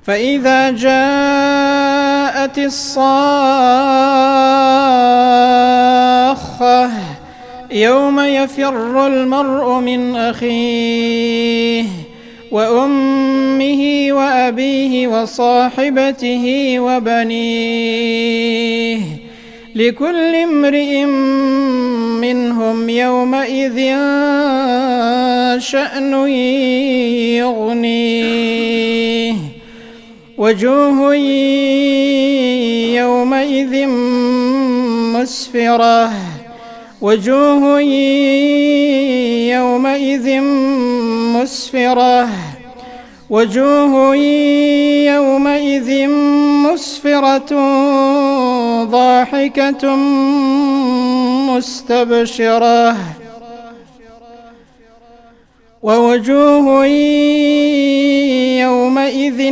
فإذا جاءت الصاخة يوم يفر المرء من أخيه وأمه وأبيه وصاحبته وبنيه لكل امرئ منهم يومئذ شأن يغنيه وجوه يومئذ مسفرة وجوه يومئذ مسفرة وجوه يومئذ مسفرة ضاحكة مستبشرة ووجوه يومئذ